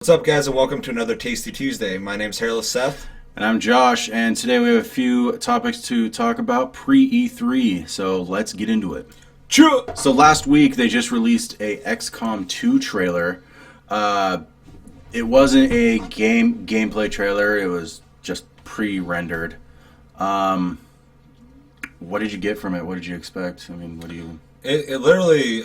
What's up, guys, and welcome to another Tasty Tuesday. My name's Hairless Seth. And I'm Josh, and today we have a few topics to talk about pre-E3, so let's get into it. So last week they just released a XCOM 2 trailer. It wasn't a gameplay trailer, it was just pre-rendered. What did you get from it? What did you expect? I mean, what do you... It literally,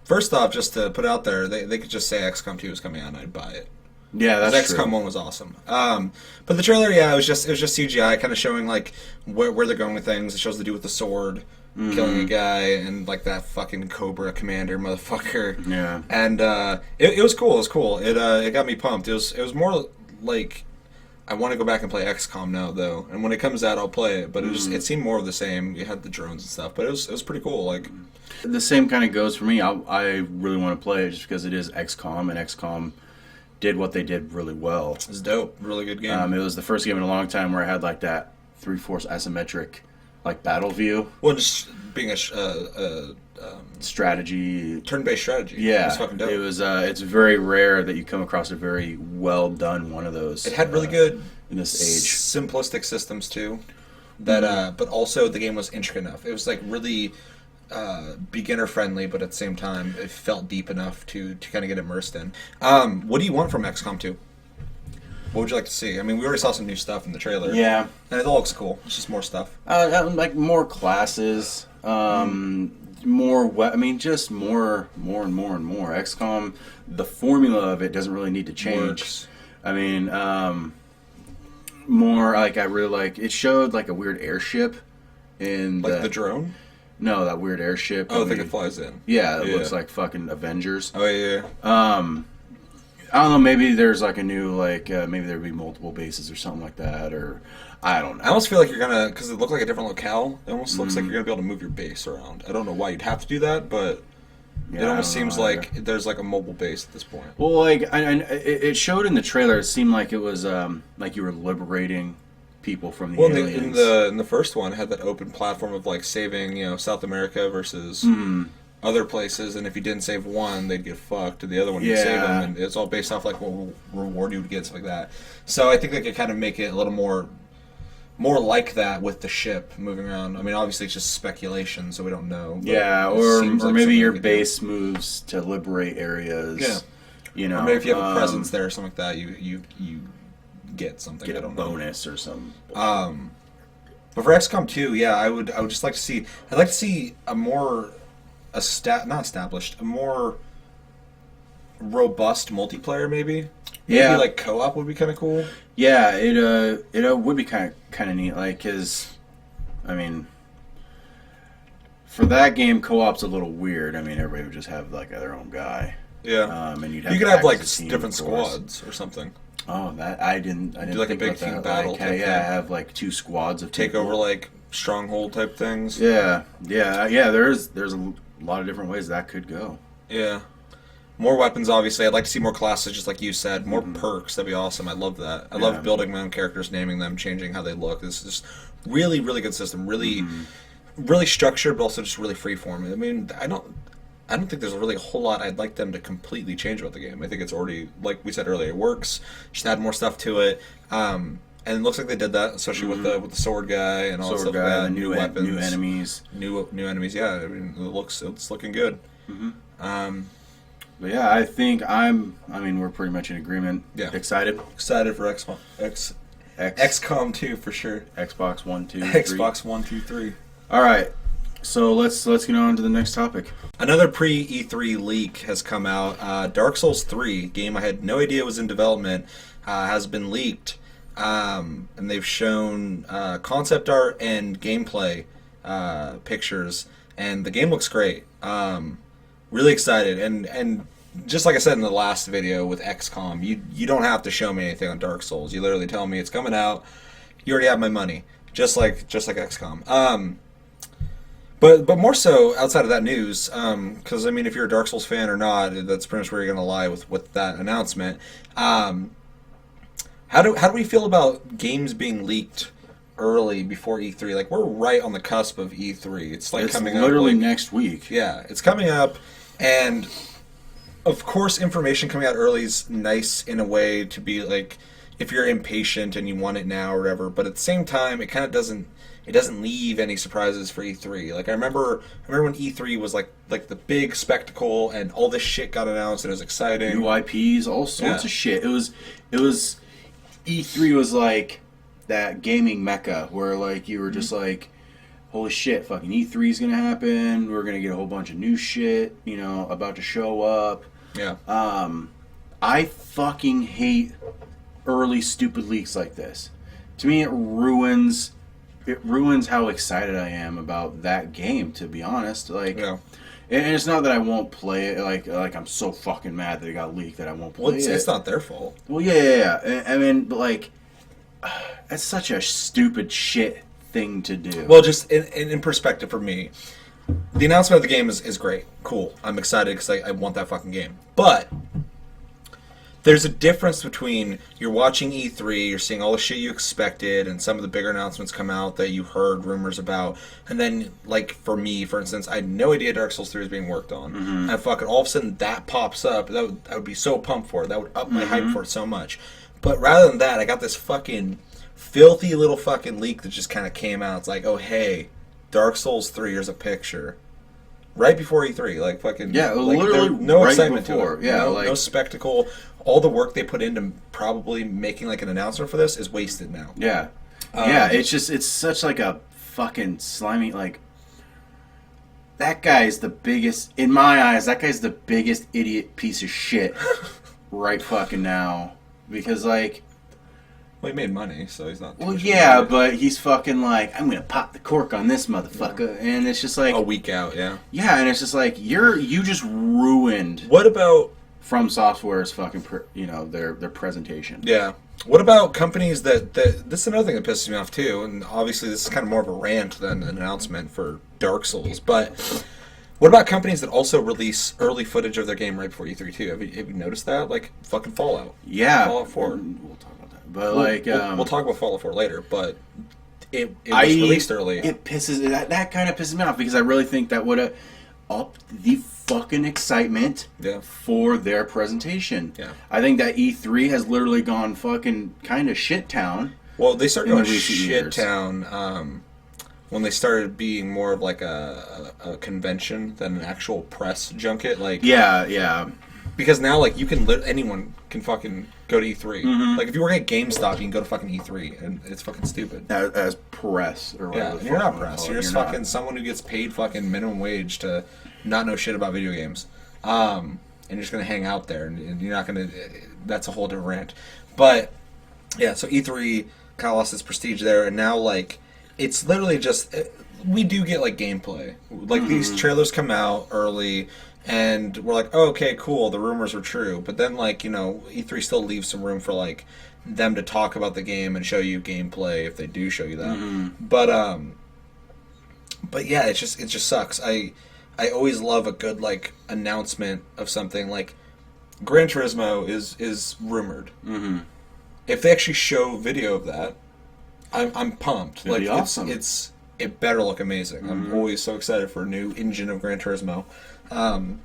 first off, just to put out there, they could just say XCOM 2 is coming out and I'd buy it. Yeah, that's true. XCOM 1 was awesome. But the trailer, yeah, it was just CGI, kind of showing like where they're going with things. It shows the dude with the sword killing a guy and like that fucking Cobra Commander motherfucker. Yeah. And it was cool. It was cool. It got me pumped. It was more like I want to go back and play XCOM now though. And when it comes out, I'll play it. But it seemed more of the same. You had the drones and stuff, but it was pretty cool. Like the same kind of goes for me. I really want to play it just because it is XCOM, and XCOM did what they did really well. It's dope. Really good game. It was the first game in a long time where I had like that 3/4 isometric like battle view. Well, just being a strategy, turn-based strategy. Yeah, it's fucking dope. It was. It's very rare that you come across a very well done one of those. It had really good in this age simplistic systems too. That, but also the game was intricate enough. It was like really beginner friendly, but at the same time, it felt deep enough to kind of get immersed in. What do you want from XCOM 2? What would you like to see? I mean, we already saw some new stuff in the trailer. Yeah, and it all looks cool. It's just more stuff. Like more classes. More. I mean, just more and more. XCOM, the formula of it doesn't really need to change. Works. I mean, more like I really like. It showed like a weird airship in like the drone. No, that weird airship. Oh, I think it flies in. Yeah, it looks like fucking Avengers. Oh yeah. I don't know. Maybe there's like a new maybe there'd be multiple bases or something like that, or I don't know. I almost feel like you're gonna, because it looked like a different locale. It almost looks like you're gonna be able to move your base around. I don't know why you'd have to do that, but it almost seems like there's like a mobile base at this point. Well, like it showed in the trailer. It seemed like it was like you were liberating people from the aliens. In the first one, it had that open platform of like saving South America versus other places, and if you didn't save one, they'd get fucked. And the other one, you'd save them, and it's all based off like what reward you would get, stuff like that. So I think they could kind of make it a little more like that with the ship moving around. I mean, obviously it's just speculation, so we don't know. Yeah, or maybe your base moves to liberate areas. Yeah, or maybe if you have a presence there or something like that, you get something. Get I don't a bonus or something. But for XCOM 2, yeah, I would just like to see. I'd like to see a more a more robust multiplayer, maybe. Maybe like co-op would be kind of cool. Yeah, it would be kind of neat, like, cause, I mean, for that game, co-op's a little weird. I mean, everybody would just have like their own guy. Yeah, and you could have like different squads or something. Oh, that I didn't do like a big team battle. Like, have like two squads of take over like stronghold type things. Yeah. There's a lot of different ways that could go. Yeah. More weapons, obviously. I'd like to see more classes, just like you said. More perks. That'd be awesome. I love that. I love building my own characters, naming them, changing how they look. This is just really, really good system. Really, really structured, but also just really freeform. I mean, I don't think there's really a whole lot I'd like them to completely change about the game. I think it's already, like we said earlier, it works. Just add more stuff to it. And it looks like they did that, especially with the sword guy and all that stuff. Sword guy, new weapons, new enemies, new enemies. Yeah, I mean, it's looking good. But yeah, I think we're pretty much in agreement. Yeah, excited for XCOM 2 for sure. Xbox 1, 2, 3. Xbox 1, 2, 3. All right. So let's get on to the next topic. Another pre-E3 leak has come out. Dark Souls 3, game I had no idea was in development, has been leaked. And they've shown concept art and gameplay pictures, and the game looks great. Really excited, and just like I said in the last video with XCOM, you don't have to show me anything on Dark Souls. You literally tell me it's coming out. You already have my money, just like XCOM. But more so outside of that news, because I mean, if you're a Dark Souls fan or not, that's pretty much where you're gonna lie with that announcement. How do we feel about games being leaked early before E3? Like, we're right on the cusp of E3. It's coming up literally next week. Yeah, it's coming up, and of course, information coming out early is nice in a way to be like, if you're impatient and you want it now or whatever. But at the same time, it kind of doesn't. It doesn't leave any surprises for E3. Like I remember when E3 was like the big spectacle and all this shit got announced and it was exciting. New IPs, all sorts of shit. It was E3 was like that gaming mecca where like you were just like, holy shit, fucking E3 is gonna happen. We're gonna get a whole bunch of new shit, about to show up. Yeah. I fucking hate early stupid leaks like this. To me, it ruins how excited I am about that game, to be honest. Like, and it's not that I won't play it. Like I'm so fucking mad that it got leaked that I won't play it. It's not their fault. Well, yeah. I mean, but like, that's such a stupid shit thing to do. Well, just in perspective for me, the announcement of the game is great. Cool. I'm excited because I want that fucking game. But there's a difference between you're watching E3, you're seeing all the shit you expected, and some of the bigger announcements come out that you heard rumors about, and then, like, for me, for instance, I had no idea Dark Souls 3 was being worked on, and fucking all of a sudden that pops up, I would be so pumped for it, that would up my hype for it so much. But rather than that, I got this fucking filthy little fucking leak that just kind of came out. It's like, oh, hey, Dark Souls 3, here's a picture. Right before E3, like fucking... Yeah, like, literally no right excitement before. to it. Yeah, no spectacle. All the work they put into probably making like an announcement for this is wasted now. Yeah. It's such like a fucking slimy, like... That guy's the biggest... In my eyes, that guy's the biggest idiot piece of shit right fucking now. Because, like... Well, he made money, so he's not... Well, yeah, but he's fucking like, I'm gonna pop the cork on this motherfucker, and it's just like... A week out, yeah. Yeah, and it's just like, you just ruined... What about... From Software's fucking, their presentation. Yeah. What about companies that... This is another thing that pisses me off, too, and obviously this is kind of more of a rant than an announcement for Dark Souls, but... What about companies that also release early footage of their game right before E3 too? Have you noticed that? Like, fucking Fallout. Yeah. Fallout 4. We'll talk about that. But, we'll talk about Fallout 4 later, but it was released early. It pisses... That kind of pisses me off, because I really think that would have upped the fucking excitement for their presentation. Yeah. I think that E3 has literally gone fucking kind of shit town. Well, they started going shit town when they started being more of like a convention than an actual press junket. Like yeah. Because now, like, you can anyone can fucking go to E3. Like, if you work at GameStop, you can go to fucking E3, and it's fucking stupid. As press or whatever. Yeah, you're not press. You're just fucking someone who gets paid fucking minimum wage to not know shit about video games. And you're just gonna hang out there, and you're not gonna. That's a whole different rant. But yeah, so E3 kind of lost its prestige there, and now like it's literally just we do get like gameplay. Like these trailers come out early. And we're like, oh, okay, cool, the rumors were true. But then, like, E3 still leaves some room for, like, them to talk about the game and show you gameplay if they do show you that. But yeah, it just sucks. I always love a good, like, announcement of something. Like, Gran Turismo is rumored. If they actually show video of that, I'm pumped. It'd be awesome. It better look amazing. I'm always so excited for a new engine of Gran Turismo. And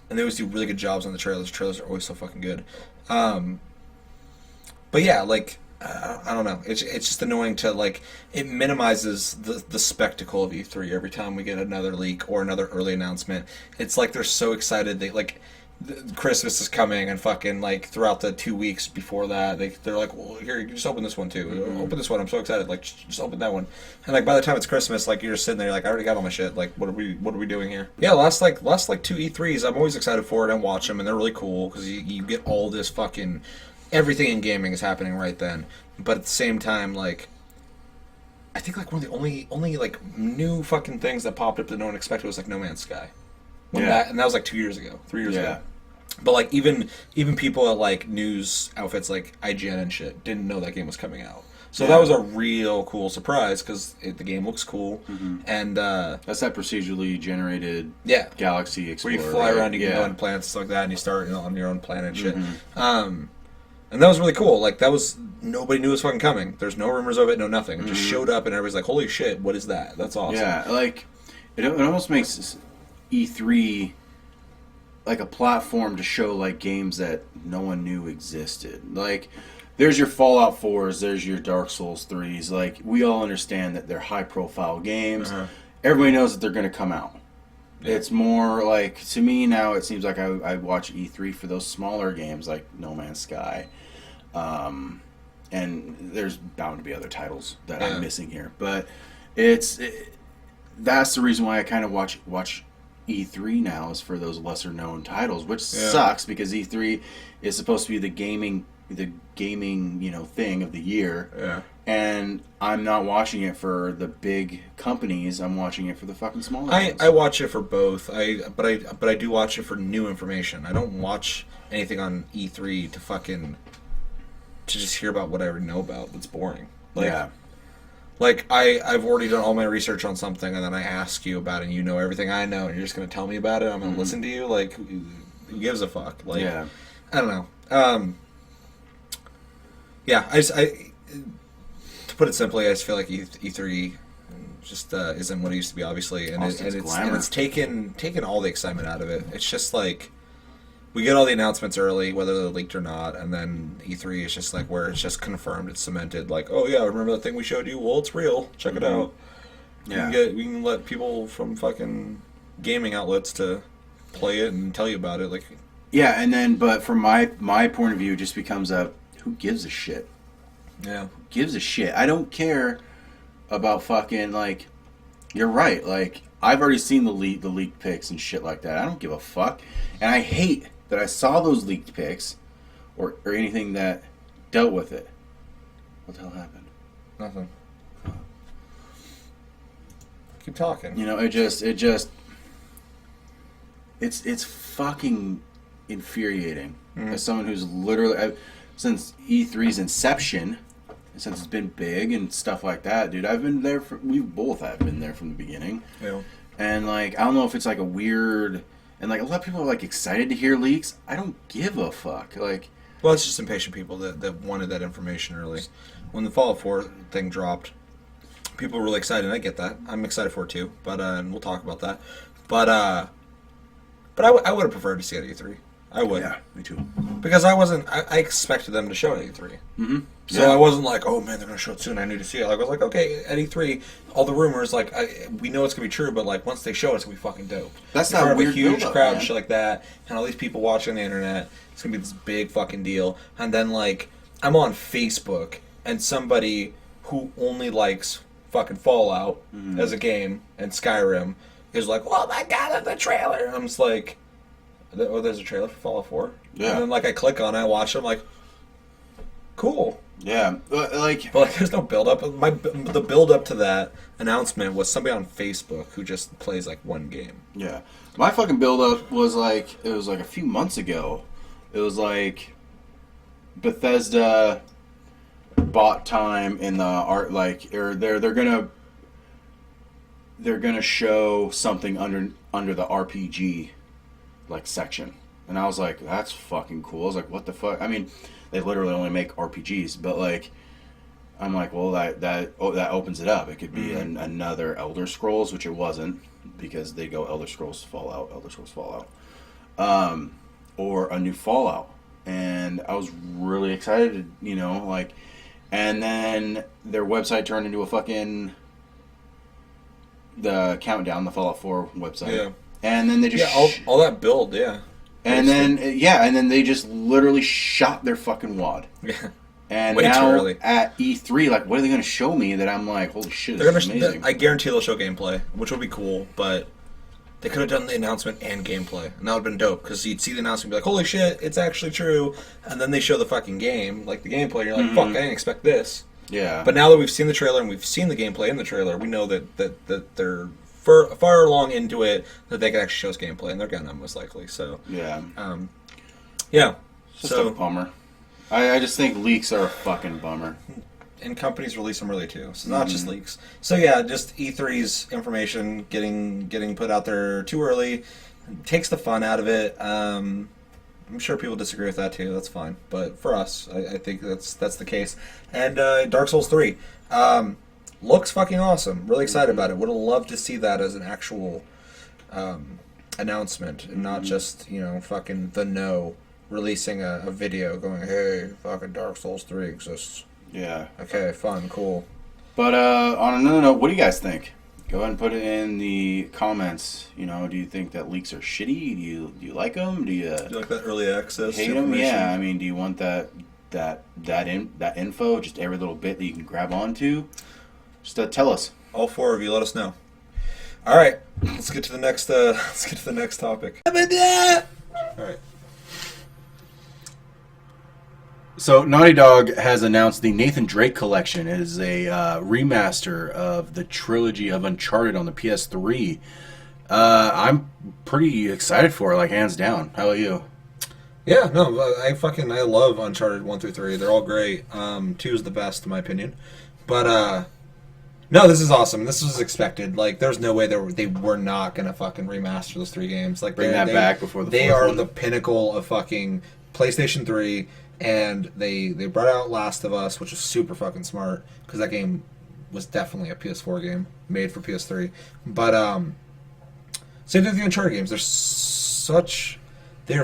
they always do really good jobs on the trailers. Trailers are always so fucking good. But yeah, like, I don't know. It's just annoying to, like, it minimizes the spectacle of E3 every time we get another leak or another early announcement. It's like they're so excited. They, like, Christmas is coming and fucking, like, throughout the 2 weeks before that, they're like, well, here, you just open this one too. Open this one. I'm so excited. Like, just open that one. And, like, by the time it's Christmas, like, you're just sitting there, like, I already got all my shit. Like, what are we doing here? Yeah, last two E3s, I'm always excited for it and watch them, and they're really cool because you get all this fucking everything in gaming is happening right then. But at the same time, like, I think, like, one of the only like new fucking things that popped up that no one expected was like No Man's Sky. And that was like 3 years ago. But like even people at like news outfits like IGN and shit didn't know that game was coming out. So that was a real cool surprise because the game looks cool, and that's that procedurally generated galaxy explorer where you fly around, you can go on planets stuff like that, and you start on your own planet and shit. And that was really cool. Like nobody knew it was fucking coming. There's no rumors of it, no nothing. It just showed up, and everybody's like, "Holy shit, what is that? That's awesome." Yeah, like it almost makes E3 like a platform to show like games that no one knew existed. Like, there's your Fallout 4s, there's your Dark Souls 3s. Like, we all understand that they're high profile games. Everybody knows that they're going to come out. Yeah. It's more like, to me now, it seems like I watch E3 for those smaller games like No Man's Sky. And there's bound to be other titles that I'm missing here. But that's the reason why I kind of watch E3 now, is for those lesser known titles, which sucks because E3 is supposed to be the gaming thing of the year. Yeah. And I'm not watching it for the big companies. I'm watching it for the fucking smaller ones. I watch it for both. But I do watch it for new information. I don't watch anything on E3 to just hear about what I already know about. That's boring. Like, I've already done all my research on something, and then I ask you about it, and you know everything I know, and you're just going to tell me about it? I'm going to listen to you? Like, who gives a fuck? Like, I don't know. To put it simply, I just feel like E3 just isn't what it used to be, obviously, and it's taken all the excitement out of it. It's just like, we get all the announcements early, whether they're leaked or not, and then E3 is just like where it's just confirmed, it's cemented. Like, oh yeah, remember that thing we showed you? Well, it's real. Check it out. Yeah, we can let people from fucking gaming outlets to play it and tell you about it. Like, yeah, and then but from my point of view, it just becomes who gives a shit? Yeah, who gives a shit? I don't care about fucking, like, you're right. Like, I've already seen the leaked pics and shit like that. I don't give a fuck, and I hate that I saw those leaked pics or anything that dealt with it. What the hell happened? Nothing. Keep talking. You know, it's fucking infuriating. As someone who's literally, since E3's inception, since it's been big and stuff like that, dude, we both have been there from the beginning. Yeah. And, like, I don't know if it's like a weird, and, like, a lot of people are, like, excited to hear leaks. I don't give a fuck. Like, well, it's just impatient people that wanted that information early. When the Fallout 4 thing dropped, people were really excited, and I get that. I'm excited for it too, but and we'll talk about that. But I would have preferred to see it at E3. I would. Yeah, me too. Because I expected them to show it at E3. Mm-hmm. So I wasn't like, oh man, they're going to show it soon, I need to see it. Like, I was like, okay, at E3, all the rumors, like, we know it's going to be true, but, like, once they show it, it's going to be fucking dope. That's not a weird a huge crowd and man. shit like that, and all these people watching on the internet, it's going to be this big fucking deal. And then, like, I'm on Facebook, and somebody who only likes fucking Fallout as a game and Skyrim is like, oh my god, that's the trailer. And I'm just like, oh, there's a trailer for Fallout 4? Yeah. And then, like, I click on it, I watch it, I'm like, cool. Yeah, but there's no build up. The build up to that announcement was somebody on Facebook who just plays like one game. Yeah, my fucking build up was like, it was like a few months ago. It was like Bethesda bought time in the art, like, or they're gonna show something under the RPG like section, and I was like, that's fucking cool. I was like, what the fuck? I mean, they literally only make RPGs, but, like, I'm like, well, that opens it up. It could be another Elder Scrolls, which it wasn't, because they go Elder Scrolls Fallout, or a new Fallout. And I was really excited, you know, like, and then their website turned into a fucking, the countdown, the Fallout 4 website. Yeah. And then they just... all that build, yeah. And then they just literally shot their fucking wad. Yeah. And way now too early. At E3, like, what are they going to show me that I'm like, holy shit, this is amazing? I guarantee they'll show gameplay, which would be cool, but they could have done the announcement and gameplay, and that would have been dope, because you'd see the announcement and be like, holy shit, it's actually true, and then they show the fucking game, like the gameplay, and you're like, fuck, I didn't expect this. Yeah. But now that we've seen the trailer and we've seen the gameplay in the trailer, we know that they're far along into it, that they can actually show us gameplay, and they're gonna, most likely, so... Yeah. Yeah. It's just a bummer. I just think leaks are a fucking bummer. And companies release them early too, so not just leaks. So yeah, just E3's information getting put out there too early takes the fun out of it. I'm sure people disagree with that too. That's fine, but for us, I think that's the case. And Dark Souls 3 looks fucking awesome. Really excited about it. Would have loved to see that as an actual announcement and not just, fucking the no releasing a video going, hey, fucking Dark Souls 3 exists. Yeah. Okay, fun, cool. But on another note, what do you guys think? Go ahead and put it in the comments. Do you think that leaks are shitty? Do you like them? Do you like that early access? Hate them? Yeah. I mean, do you want that info, just every little bit that you can grab onto? Just tell us. All 4 of you, let us know. All right, let's get to the next. Topic. All right. So Naughty Dog has announced the Nathan Drake Collection. It is a remaster of the trilogy of Uncharted on the PS3. I'm pretty excited for it, like hands down. How about you? Yeah, no, I love Uncharted 1 through 3. They're all great. 2 is the best in my opinion. But no, this is awesome. This was expected. Like, there's no way they were not gonna fucking remaster those 3 games. Like, bring that back before the they fourth are one. The pinnacle of fucking PlayStation 3. And they brought out Last of Us, which is super fucking smart because that game was definitely a PS4 game made for PS3. But same thing with the Uncharted games. They're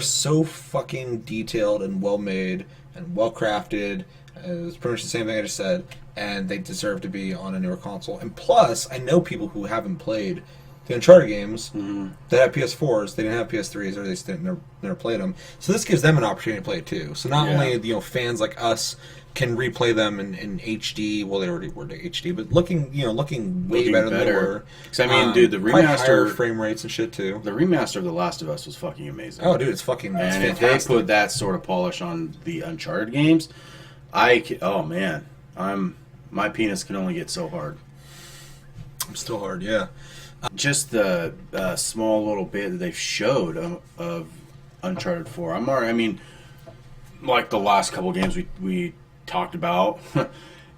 so fucking detailed and well made and well crafted. It's pretty much the same thing I just said, and they deserve to be on a newer console. And plus, I know people who haven't played the Uncharted games that have PS4s, they didn't have PS3s, or they just never played them. So this gives them an opportunity to play it too. So not only fans like us can replay them in HD. Well, they already were HD, but looking way better than they were. Because I mean, dude, the remaster, higher frame rates and shit too. The remaster of The Last of Us was fucking amazing. Oh, dude, it's fantastic. If they put that sort of polish on the Uncharted games, my penis can only get so hard. I'm still hard, yeah. Just the small little bit that they've showed of Uncharted 4. Like the last couple games we talked about,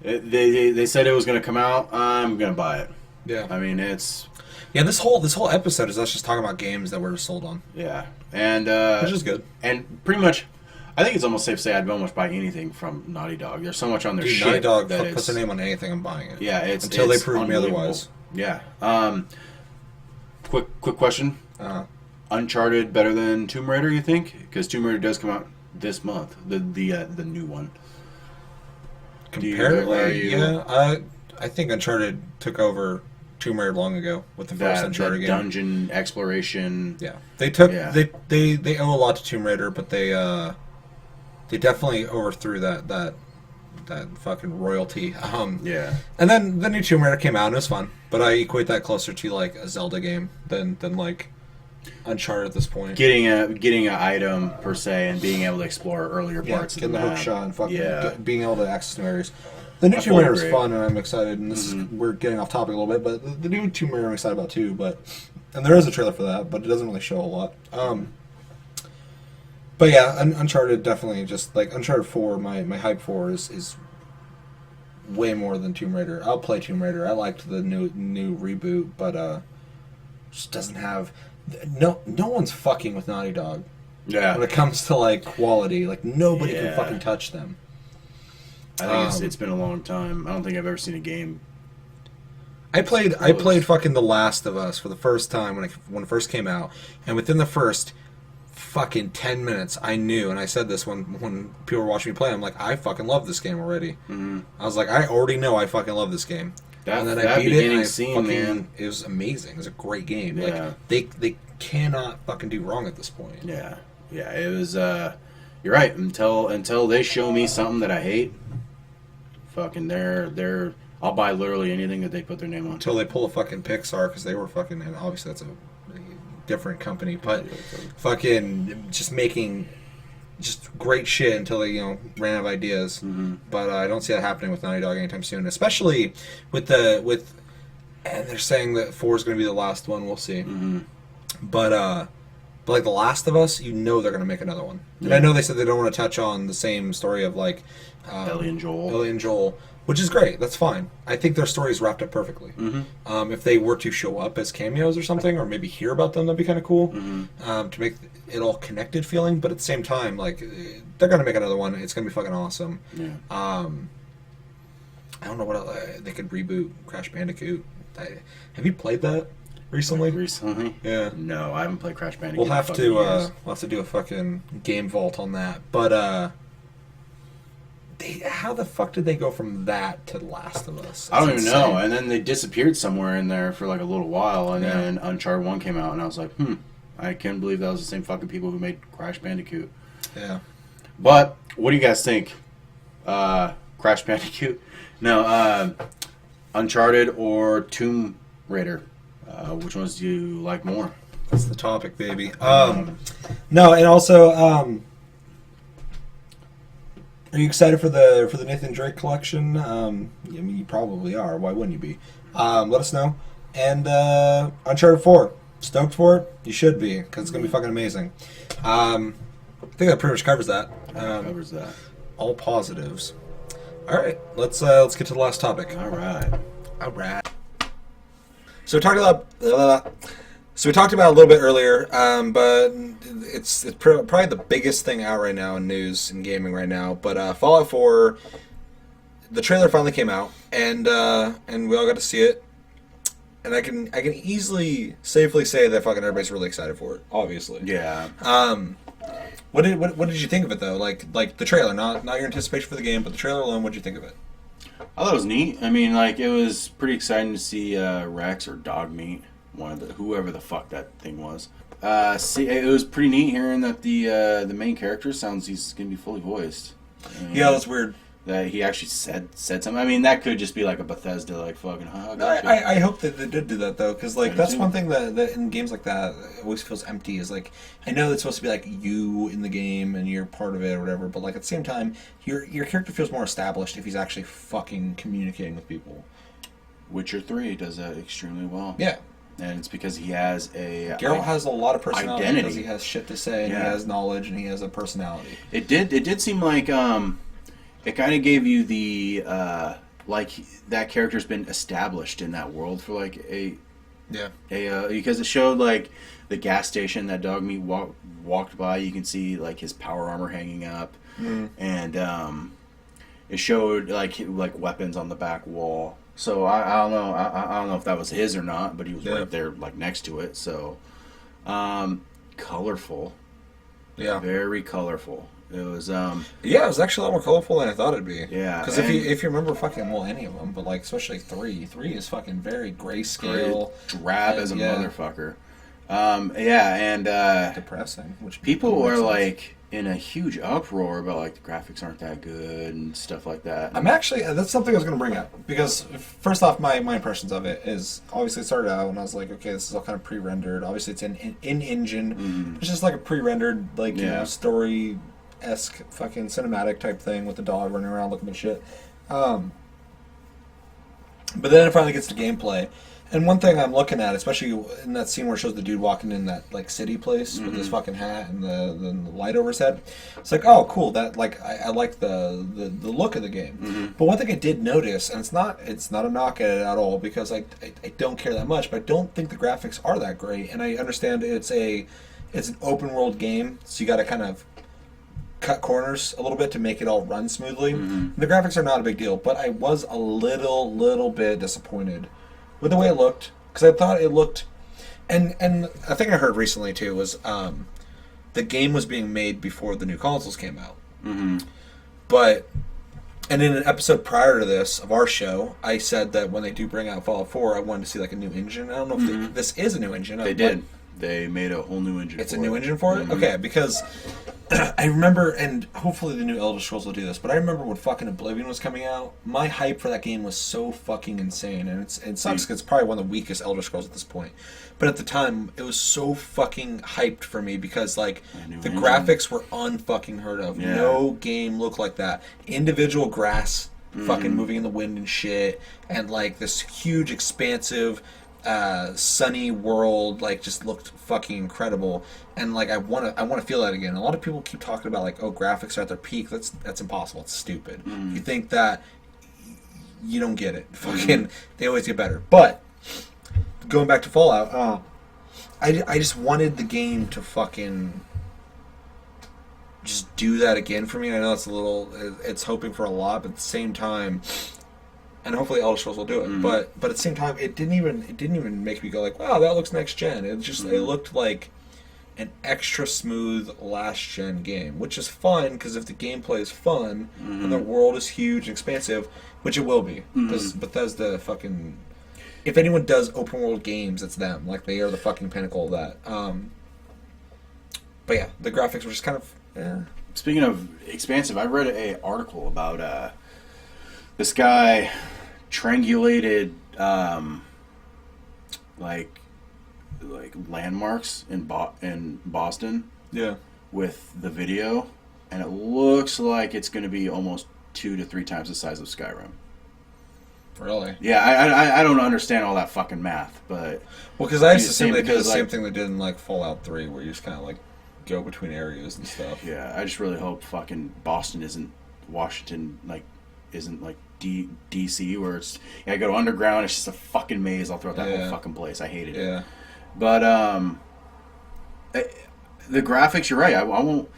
they said it was going to come out. I'm going to buy it. Yeah. I mean, it's... Yeah, this whole episode is us just talking about games that we're sold on. Yeah. And which is good. And pretty much, I think it's almost safe to say I'd almost buy anything from Naughty Dog. There's so much on their shit. Naughty Dog that puts their name on anything, I'm buying it. Yeah, until they prove me otherwise. Yeah. Quick question. Uncharted better than Tomb Raider, you think? Because Tomb Raider does come out this month, the new one. Comparatively, yeah. I think Uncharted took over Tomb Raider long ago with the first Uncharted game. Dungeon exploration. Yeah, they owe a lot to Tomb Raider, but they definitely overthrew that fucking royalty. Yeah. And then the new Tomb Raider came out and it was fun, but I equate that closer to like a Zelda game than like Uncharted at this point. Getting an item per se and being able to explore earlier parts of the map. Getting the hook shot and fucking being able to access new areas. The new Tomb Raider is fun and I'm excited, and this is, we're getting off topic a little bit, but the new Tomb Raider I'm excited about too, and there is a trailer for that, but it doesn't really show a lot. But yeah, Uncharted definitely, just like Uncharted 4, my hype for is way more than Tomb Raider. I'll play Tomb Raider. I liked the new reboot, but just doesn't have no one's fucking with Naughty Dog. Yeah. When it comes to like quality, like nobody can fucking touch them. I think it's been a long time. I don't think I've ever seen a game. I played fucking The Last of Us for the first time when it first came out, and within the first fucking 10 minutes, I knew, and I said this when people were watching me play, I'm like, I fucking love this game already. Mm-hmm. I was like, I already know I fucking love this game. And then I beat it, and man, it was amazing. It was a great game. Yeah. Like, they cannot fucking do wrong at this point. Yeah. Yeah, it was, you're right, until they show me something that I hate, fucking I'll buy literally anything that they put their name on. Until they pull a fucking Pixar, because they were fucking, and obviously that's a different company, but fucking just making just great shit until they ran out of ideas. Mm-hmm. But I don't see that happening with Naughty Dog anytime soon, especially with and they're saying that 4 is going to be the last one. We'll see. Mm-hmm. But like The Last of Us, they're going to make another one. Yeah. And I know they said they don't want to touch on the same story of like Ellie and Joel, which is great. That's fine. I think their story is wrapped up perfectly. Mm-hmm. If they were to show up as cameos or something, or maybe hear about them, that'd be kind of cool. Mm-hmm. To make it all connected feeling. But at the same time, like, they're gonna make another one. It's gonna be fucking awesome. Yeah. I don't know what else, they could reboot Crash Bandicoot. Have you played that? recently? Recently? Yeah. No, I haven't played Crash Bandicoot. We'll have to do a fucking game vault on that. But how the fuck did they go from that to The Last of Us? I don't even know. And then they disappeared somewhere in there for like a little while, and then Uncharted 1 came out, and I was like, I can't believe that was the same fucking people who made Crash Bandicoot. Yeah. But what do you guys think? Crash Bandicoot? No, Uncharted or Tomb Raider? Which ones do you like more? That's the topic, baby. No, and also, are you excited for the Nathan Drake collection? I mean, you probably are. Why wouldn't you be? Let us know. And Uncharted 4. Stoked for it? You should be, because it's going to be fucking amazing. I think that pretty much covers that. Covers that. All positives. All right, let's get to the last topic. All right. So we talked about a little bit earlier, but it's probably the biggest thing out right now in news and gaming right now. But Fallout 4, the trailer finally came out, and we all got to see it. And I can easily, safely say that fucking everybody's really excited for it. Obviously. Yeah. What did you think of it though? Like the trailer, not your anticipation for the game, but the trailer alone. What did you think of it? I thought it was neat. I mean, like, it was pretty exciting to see Rex or Dogmeat, whoever the fuck that thing was. It was pretty neat hearing that the main character sounds he's gonna be fully voiced. Yeah, that's weird. That he actually said something. I mean, that could just be like a Bethesda, like, fucking, gotcha. I hope that they did do that, though, because, like, that's one thing that in games like that always feels empty, is, like, I know it's supposed to be, like, you in the game and you're part of it or whatever, but, like, at the same time, your character feels more established if he's actually fucking communicating with people. Witcher 3 does that extremely well. Yeah. And it's because he has a... Geralt has a lot of personality identity. because he has shit to say, and he has knowledge, and he has a personality. It did seem like... It kind of gave you the, like, that character's been established in that world for, like, because it showed, like, the gas station that Dogmeat walked by. You can see, like, his power armor hanging up. And it showed, like, weapons on the back wall. So, I don't know. I don't know if that was his or not, but he was right there, like, next to it. So, colorful. Yeah. Very colorful. It was it was actually a lot more colorful than I thought it'd be. Yeah, because if you remember fucking any of them, but like especially three is fucking very grayscale, drab as a motherfucker. And depressing. Which people are like in a huge uproar about like the graphics aren't that good and stuff like that. I'm actually that's something I was going to bring up because first off, my impressions of it is obviously it started out and I was like, okay, this is all kind of pre-rendered. Obviously, it's in engine. It's just like a pre-rendered like you know story-esque fucking cinematic type thing with the dog running around looking at shit. But then it finally gets to gameplay. And one thing I'm looking at, especially in that scene where it shows the dude walking in that like city place with his fucking hat and the light over his head, it's like, oh, cool. That like I like the look of the game. But one thing I did notice, and it's not a knock at it at all because I don't care that much, but I don't think the graphics are that great. And I understand it's an open world game, so you got to kind of cut corners a little bit to make it all run smoothly. The graphics are not a big deal, but I was a little bit disappointed with the way it looked, because I thought it looked, and I think I heard recently too was the game was being made before the new consoles came out. But and in an episode prior to this of our show, I said that when they do bring out Fallout 4, I wanted to see like a new engine. I don't know if this is a new engine. They did. They made a whole new engine. It's a new engine for it? Okay, because I remember, and hopefully the new Elder Scrolls will do this, but I remember when fucking Oblivion was coming out, my hype for that game was so fucking insane, and it sucks because it's probably one of the weakest Elder Scrolls at this point. But at the time, it was so fucking hyped for me because, like, the graphics were unfucking heard of. Yeah. No game looked like that. Individual grass fucking moving in the wind and shit, and, like, this huge, expansive sunny world, like, just looked fucking incredible, and like I want to feel that again. A lot of people keep talking about like, oh, graphics are at their peak. That's impossible. It's stupid. If you think that, you don't get it. Fucking, they always get better. But going back to Fallout, I just wanted the game to fucking just do that again for me. I know it's hoping for a lot, but at the same time, and hopefully Elder Scrolls will do it. But at the same time, it didn't even make me go like, wow, that looks next gen. It just it looked like an extra smooth last gen game, which is fun because if the gameplay is fun and the world is huge and expansive, which it will be, because Bethesda fucking, if anyone does open world games, it's them. Like they are the fucking pinnacle of that. But yeah, the graphics were just kind of. Speaking of expansive, I read an article about this guy triangulated like landmarks in Boston. Yeah. With the video, and it looks like it's going to be almost 2 to 3 times the size of Skyrim. Really? Yeah, I don't understand all that fucking math, but because I used to think they did the same thing they did in like Fallout 3, where you just kind of like go between areas and stuff. Yeah, I just really hope fucking Boston isn't Washington, like isn't like DC, where it's I go to underground, it's just a fucking maze all throughout that whole fucking place. I hated it. Yeah. But the graphics, you're right. I won't.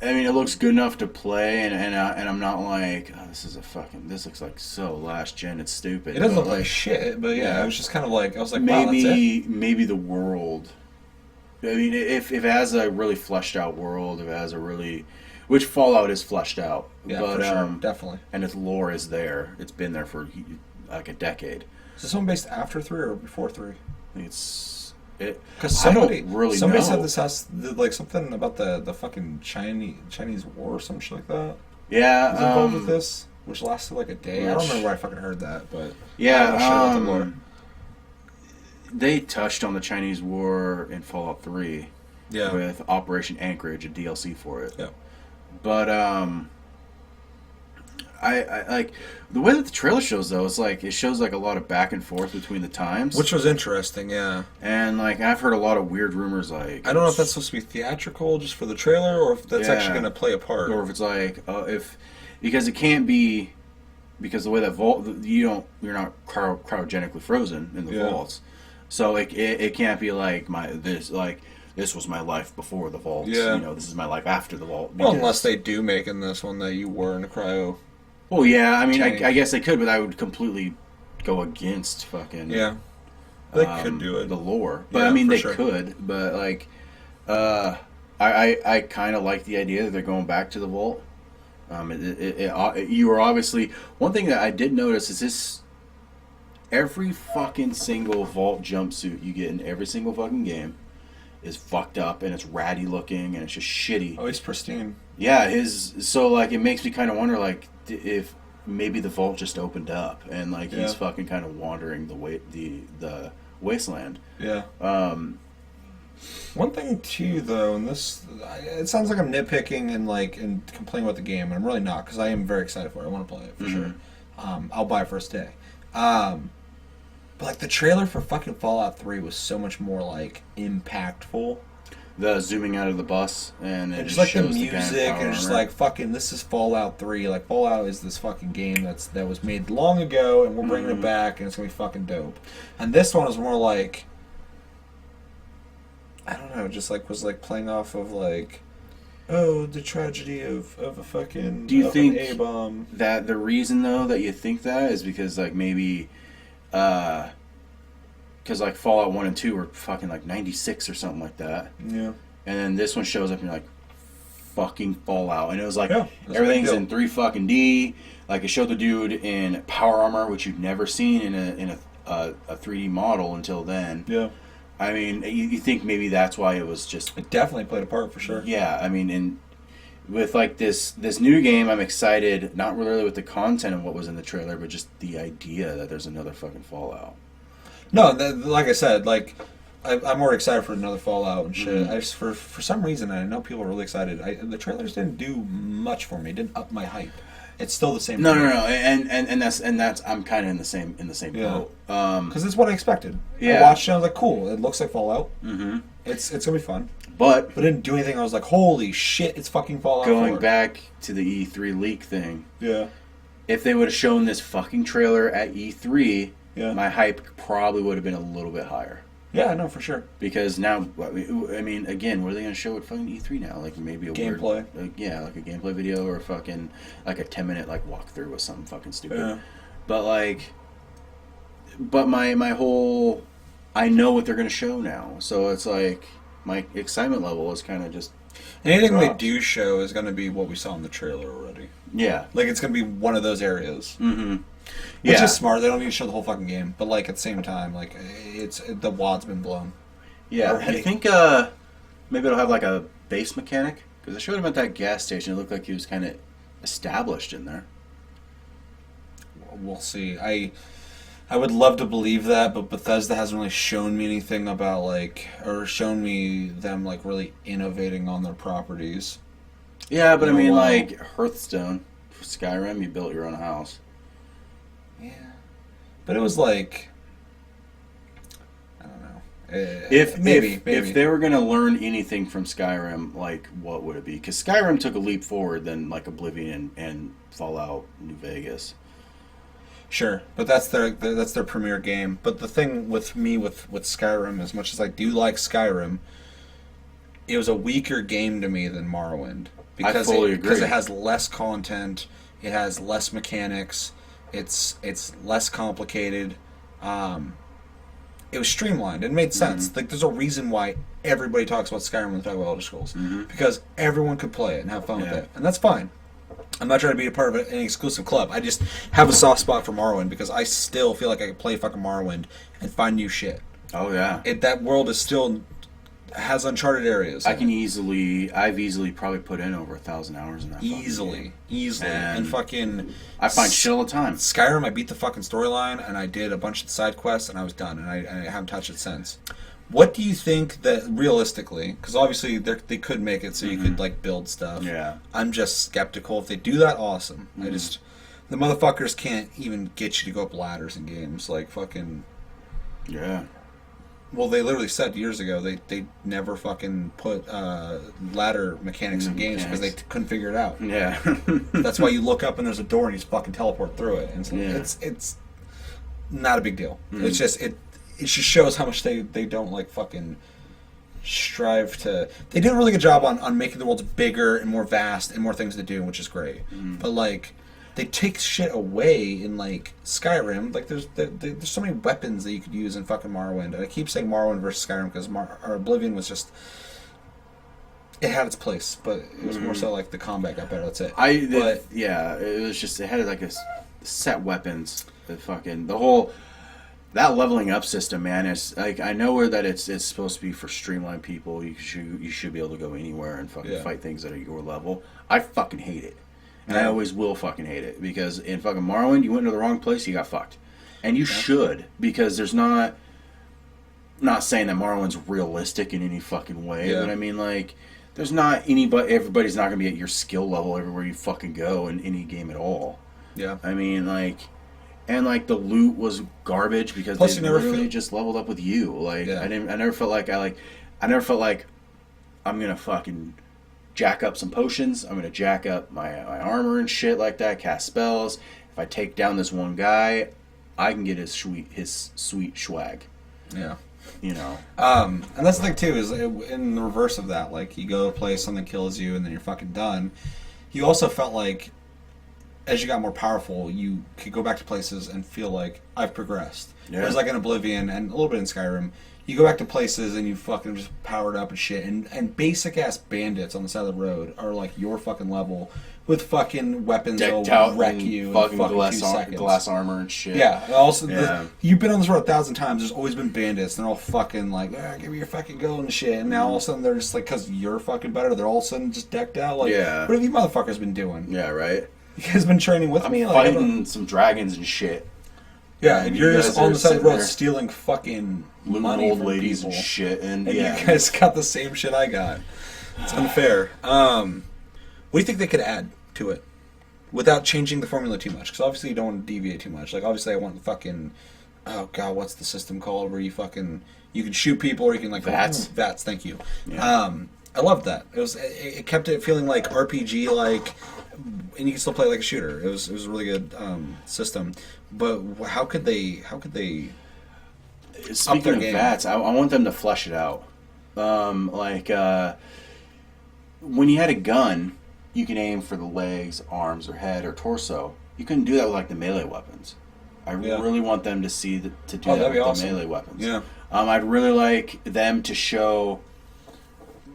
I mean, it looks good enough to play, and I'm not like, oh, this looks like so last gen. It's stupid. It doesn't look like shit, but yeah, it was just kind of like I was like, wow, that's it. Maybe the world. I mean, if it has a really fleshed out world, if it has a really, which Fallout is fleshed out, yeah, but, for sure, definitely, and its lore is there. It's been there for like a decade. Is this one based after 3 or before 3? I think it's. Because somebody said this has like something about the fucking Chinese war or some shit like that. Yeah, is involved with this, which lasted like a day. I don't remember where I fucking heard that, but yeah, they touched on the Chinese war in Fallout 3. Yeah, with Operation Anchorage, a DLC for it. Yeah, but I like the way that the trailer shows though. It's like it shows like a lot of back and forth between the times, which was interesting. Yeah, and like I've heard a lot of weird rumors. Like I don't know if that's supposed to be theatrical just for the trailer, or if that's actually going to play a part, or if it's like because it can't be because the way that vault you're not cryogenically frozen in the vaults, so it can't be like this was my life before the vault. Yeah, this is my life after the vault. Well, unless they do make in this one that you were in a cryo. Well, yeah, I mean, I guess they could, but I would completely go against fucking... Yeah, they could do it. The lore. But, I mean, they could, but, like, I kind of like the idea that they're going back to the vault. You were obviously... One thing that I did notice is this... Every fucking single vault jumpsuit you get in every single fucking game is fucked up, and it's ratty looking, and it's just shitty. Oh, he's pristine. Yeah, so, like, it makes me kind of wonder, like, if maybe the vault just opened up and like he's fucking kind of wandering the wasteland. Yeah. One thing too, though, and this it sounds like I'm nitpicking and complaining about the game, and I'm really not because I am very excited for it. I want to play it for sure. I'll buy it first day. But like the trailer for fucking Fallout 3 was so much more like impactful. The zooming out of the bus and it just like the music and just like fucking this is Fallout 3. Like Fallout is this fucking game that was made long ago and we're bringing it back and it's gonna be fucking dope. And this one is more like I don't know, just like was like playing off of like the tragedy of a fucking Do you think an A-bomb. That the reason though that you think that is because like maybe because like Fallout 1 and 2 were fucking like 96 or something like that. Yeah. And then this one shows up and you're like, fucking Fallout. And it was like, everything's in 3 fucking D. Like it showed the dude in power armor, which you'd never seen in a 3D model until then. Yeah. I mean, you think maybe that's why it was just... It definitely played a part for sure. Yeah, I mean, and with like this new game, I'm excited, not really with the content of what was in the trailer, but just the idea that there's another fucking Fallout. No, like I said, like I'm more excited for another Fallout and shit. I just for some reason, and I know people are really excited. The trailers didn't do much for me. It didn't up my hype. It's still the same. No, and that's I'm kind of in the same boat. Because it's what I expected. Yeah. I watched it. I was like, cool. It looks like Fallout. Mm-hmm. It's gonna be fun. But it didn't do anything. I was like, holy shit! It's fucking Fallout. Going back to the E3 leak thing. Yeah. If they would have shown this fucking trailer at E3. Yeah. My hype probably would have been a little bit higher. Yeah, I know for sure. Because now, I mean, again, what are they going to show at fucking E3 now? Like maybe a gameplay. Weird, like a gameplay video or fucking like a 10-minute like walkthrough with something fucking stupid. But my whole, I know what they're gonna show now, so it's like my excitement level is kind of just Anything dropped. they do show is going to be what we saw in the trailer already. Yeah. Like, it's going to be one of those areas. Mm-hmm. Which Yeah. is smart. They don't need to show the whole fucking game. But, like, at the same time, like, the wad's been blown. Yeah. Already. I think maybe it'll have like a base mechanic, because I showed him at that gas station. It looked like he was kind of established in there. We'll see. I would love to believe that, but Bethesda hasn't really shown me anything about, like, or shown me them, like, really innovating on their properties. Yeah, but I Oh, mean, wow. like Hearthstone, for Skyrim, you built your own house. Yeah. But it was like, I don't know. If maybe. they were gonna learn anything from Skyrim, like what would it be? Because Skyrim took a leap forward than like Oblivion and Fallout New Vegas. Sure, but that's their premier game. But the thing with me with Skyrim, as much as I do like Skyrim, it was a weaker game to me than Morrowind because fully agree. because it has less content, it has less mechanics, it's less complicated. It was streamlined. It made sense. Like, there's a reason why everybody talks about Skyrim when they talk about Elder Scrolls, because everyone could play it and have fun with it, and that's fine. I'm not trying to be a part of an exclusive club. I just have a soft spot for Morrowind because I still feel like I could play fucking Morrowind and find new shit. Oh yeah, That world is still has uncharted areas. I've easily probably put in over 1,000 hours in that. easily, And and fucking. I find shit all the time. Skyrim, I beat the fucking storyline and I did a bunch of side quests and I was done and I haven't touched it since. What do you think that realistically? Because obviously they could make it so you could like build stuff. Yeah. I'm just skeptical. If they do that, awesome. The motherfuckers can't even get you to go up ladders in games. Like fucking. Yeah. Well, they literally said years ago they never fucking put ladder mechanics in games because they couldn't figure it out. Yeah. That's why you look up and there's a door and you just fucking teleport through it. And so it's not a big deal. It's just it just shows how much they don't like fucking strive to. They did a really good job on making the worlds bigger and more vast and more things to do, which is great. But like they take shit away in like Skyrim. Like there's so many weapons that you could use in fucking Morrowind. And I keep saying Morrowind versus Skyrim because Oblivion was just. It had its place, but it was more so like the combat got better. That's it. It was just it had like a set weapons. The whole that leveling up system, man, is like I know where that it's supposed to be for streamlined people. You should be able to go anywhere and fucking fight things that are your level. I fucking hate it, and I always will fucking hate it because in fucking Morrowind you went to the wrong place, you got fucked, and you should because there's not saying that Morrowind's realistic in any fucking way, but I mean like. There's not everybody's not gonna be at your skill level everywhere you fucking go in any game at all. Yeah. I mean, like, and like the loot was garbage because Plus they you never really just leveled up with you. Like, I never felt like I'm gonna fucking jack up some potions. I'm gonna jack up my armor and shit like that. Cast spells. If I take down this one guy, I can get his sweet swag. Yeah. You know, and that's the thing too is in the reverse of that. Like you go to a place, something kills you, and then you're fucking done. You also felt like, as you got more powerful, you could go back to places and feel like I've progressed. Yeah. Whereas like in Oblivion and a little bit in Skyrim, you go back to places and you fucking just powered up and shit. And basic ass bandits on the side of the road are like your fucking level with fucking weapons decked that'll out wreck in you in fucking fucking 2 seconds. glass armor and shit. Yeah. Also, Yeah. You've been on this road 1,000 times. There's always been bandits. They're all fucking like, give me your fucking gold and shit. And now all of a sudden they're just like, because you're fucking better, they're all of a sudden just decked out. Like, what have you motherfuckers been doing? Yeah, right. You guys been training with me? Like, fighting some dragons and shit. Yeah, and you're just on the side of the road there stealing fucking looting money old from ladies people. and shit. And You guys got the same shit I got. It's unfair. What do you think they could add to it without changing the formula too much? Because obviously you don't want to deviate too much. Like obviously I want the fucking what's the system called where you can shoot people or you can like VATS. VATS. Thank you. Yeah. I loved that. It kept it feeling like RPG like. And you can still play like a shooter. It was a really good system. But how could they Speaking up their of game? VATS, I want them to flesh it out. When you had a gun, you can aim for the legs, arms, or head, or torso. You couldn't do that with like the melee weapons. I really want them to see to do that that'd be with awesome. the melee weapons. Yeah. I'd really like them to show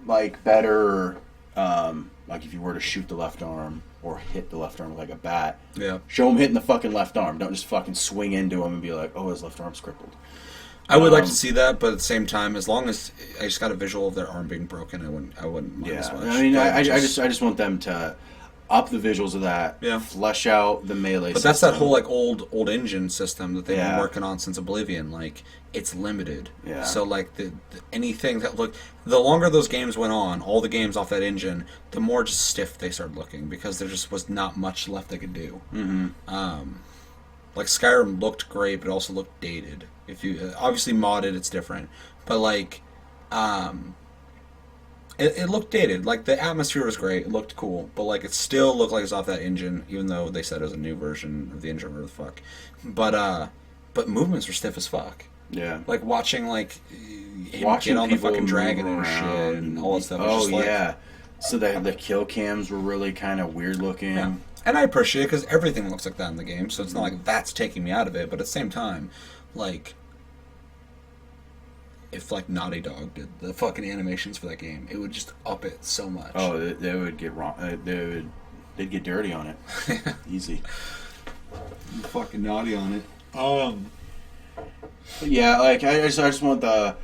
like better, like if you were to shoot the left arm or hit the left arm with like a bat, show them hitting the fucking left arm. Don't just fucking swing into him and be like, oh, his left arm's crippled. I would like to see that, but at the same time, as long as I just got a visual of their arm being broken, I wouldn't mind as much. I mean, I just want them to up the visuals of that, flesh out the melee. But that's that whole like old engine system that they've been working on since Oblivion. Like, it's limited. Yeah. So like the anything that the longer those games went on, all the games off that engine, the more just stiff they started looking because there just was not much left they could do. Mm-hmm. Like Skyrim looked great, but also looked dated. If you obviously modded, it's different. But like, it looked dated. Like the atmosphere was great, it looked cool, but like it still looked like it's off that engine, even though they said it was a new version of the engine. Whatever the fuck. But movements were stiff as fuck. Yeah. Like watching him get on the fucking dragon and shit and all that stuff. Oh yeah. So the kill cams were really kind of weird looking. Yeah. And I appreciate it because everything looks like that in the game, so it's not like that's taking me out of it. But at the same time, like, if like Naughty Dog did the fucking animations for that game, it would just up it so much. Oh, they would get wrong. They'd get dirty on it. Easy. Fucking naughty on it. Yeah, like I just want the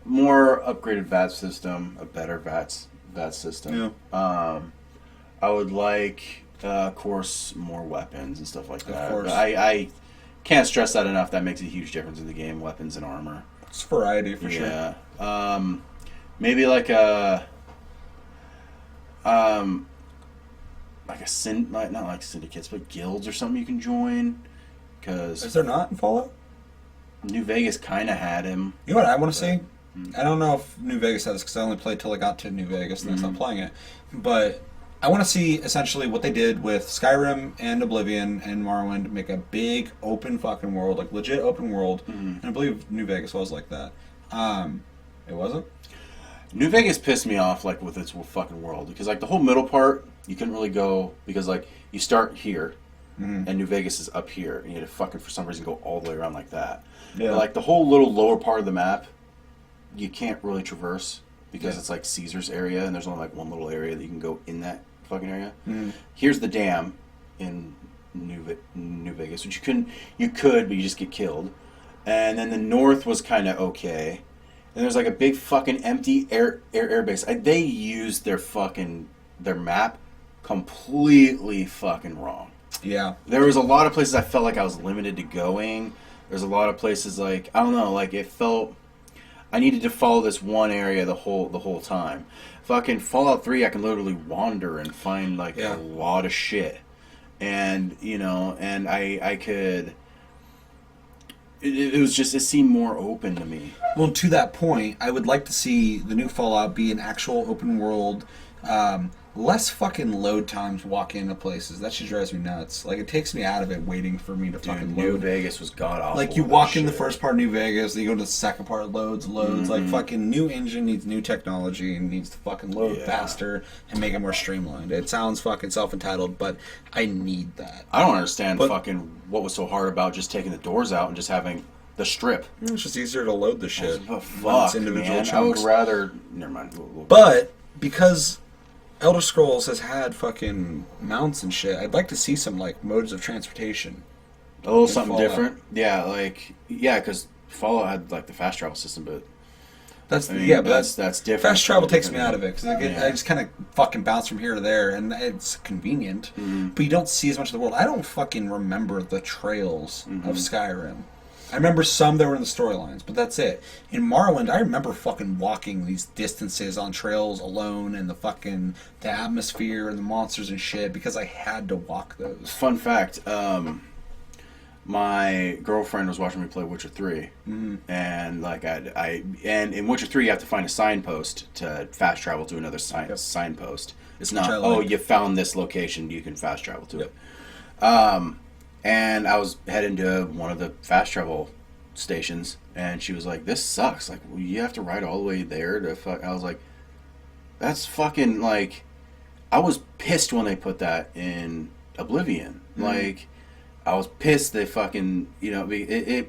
more upgraded VAT system, a better VAT system. Yeah. I would like, of course, more weapons and stuff like that. Of course. But I can't stress that enough. That makes a huge difference in the game. Weapons and armor. It's variety for sure. Yeah. Maybe like a not like syndicates, but guilds or something you can join. Cause is there not in Fallout? New Vegas kind of had him. You know what I want to see? I don't know if New Vegas has, because I only played till I got to New Vegas and I stopped playing it. But I want to see essentially what they did with Skyrim and Oblivion and Morrowind, make a big open fucking world, like legit open world. And I believe New Vegas was like that. It wasn't? New Vegas pissed me off, like, with its fucking world. Because, like, the whole middle part, you couldn't really go, because, like, you start here, and New Vegas is up here, and you had to fucking, for some reason, go all the way around like that. Yeah. But, like, the whole little lower part of the map, you can't really traverse, because it's, like, Caesar's area, and there's only, like, one little area that you can go in that fucking area. Here's the dam in New Vegas, which you could, but you just get killed. And then the north was kind of okay. And there's like a big fucking empty air base. They used their map completely fucking wrong. Yeah. There was a lot of places I felt like I was limited to going. There's a lot of places like, I don't know, like it felt I needed to follow this one area the whole time. Fucking Fallout 3, I can literally wander and find like a lot of shit. And, you know, and I could... It was just, it seemed more open to me. Well, to that point, I would like to see the new Fallout be an actual open world, less fucking load times walking into places. That shit drives me nuts. Like, it takes me out of it waiting for me to fucking load. New Vegas was god-awful. Like, you walk in the first part of New Vegas, then you go to the second part, loads. Like, fucking new engine needs new technology and needs to fucking load faster and make it more streamlined. It sounds fucking self-entitled, but I need that. I don't understand fucking what was so hard about just taking the doors out and just having the strip. It's just easier to load the shit. Fuck, man. I would rather... Never mind. But, because... Elder Scrolls has had fucking mounts and shit, I'd like to see some, like, modes of transportation. A little something Fallout. Different? Yeah, like... Yeah, because Fallout had, like, the fast travel system, but... That's different. Fast travel takes me out of it, because I just kind of fucking bounce from here to there, and it's convenient, but you don't see as much of the world. I don't fucking remember the trails of Skyrim. I remember some that were in the storylines, but that's it. In Morrowind, I remember fucking walking these distances on trails alone, and the atmosphere and the monsters and shit, because I had to walk those. Fun fact, my girlfriend was watching me play Witcher 3, and like and in Witcher 3 you have to find a signpost to fast travel to another signpost. It's not, you found this location, you can fast travel to it. And I was heading to one of the fast travel stations, and she was like, "This sucks. Like, you have to ride all the way there to fuck." I was like, "That's fucking like." I was pissed when they put that in Oblivion. Like, I was pissed they fucking, it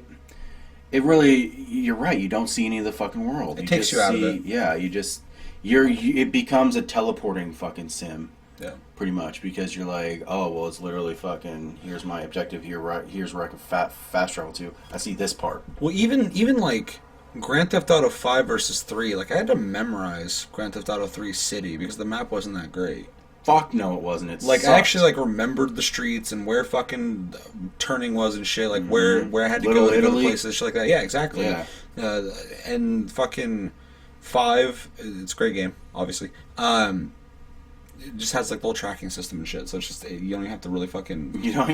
really, you're right, you don't see any of the fucking world. It takes you out of it. Yeah, it becomes a teleporting fucking sim. Yeah. Pretty much, because you're like, oh, well, it's literally fucking, here's my objective, here's where I can fast travel to. I see this part. Well, even like Grand Theft Auto 5 versus 3, like I had to memorize Grand Theft Auto 3 City because the map wasn't that great. Fuck no, it wasn't. It like sucked. I actually like remembered the streets and where fucking turning was and shit. Like where I had to go to places, shit like that. Yeah, exactly. Yeah. And fucking 5, it's a great game, obviously. It just has like the whole tracking system and shit, so it's just you don't even have to really fucking. You don't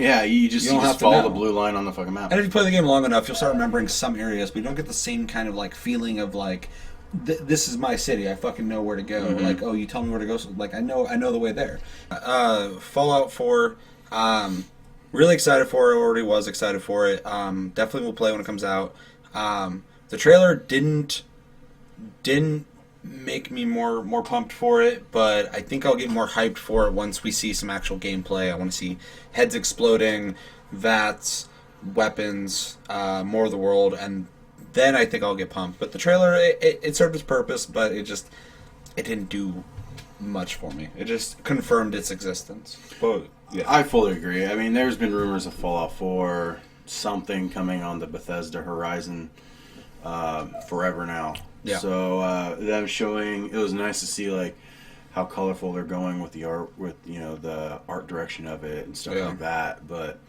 just follow the blue line on the fucking map. And if you play the game long enough, you'll start remembering some areas, but you don't get the same kind of like feeling of like. This is my city. I fucking know where to go. Mm-hmm. Like, oh, you tell me where to go. So, like, I know the way there. Fallout 4. Really excited for it. Already was excited for it. Definitely will play when it comes out. The trailer didn't make me more pumped for it, but I think I'll get more hyped for it once we see some actual gameplay. I want to see heads exploding, VATS, weapons, more of the world, and then I think I'll get pumped. But the trailer, it served its purpose, but it didn't do much for me. It just confirmed its existence. But yeah, I fully agree. I mean, there's been rumors of Fallout 4, something coming on the Bethesda horizon forever now. Yeah. So them showing, it was nice to see like how colorful they're going with the art, with the art direction of it and stuff like that. But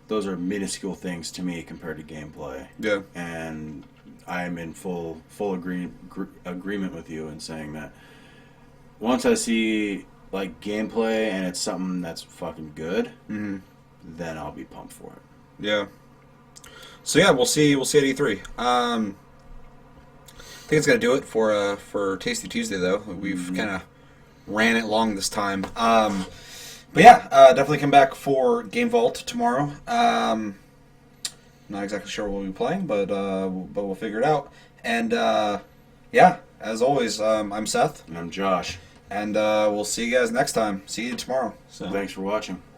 those are minuscule things to me compared to gameplay. Yeah. And I'm in full agreement with you in saying that once I see like gameplay and it's something that's fucking good, then I'll be pumped for it. Yeah. So yeah, we'll see at E3. I think it's gonna do it for Tasty Tuesday though. We've kind of ran it long this time. But yeah, definitely come back for Game Vault tomorrow. Not exactly sure what we'll be playing, but we'll figure it out. And yeah, as always, I'm Seth. And I'm Josh. And we'll see you guys next time. See you tomorrow. So thanks for watching.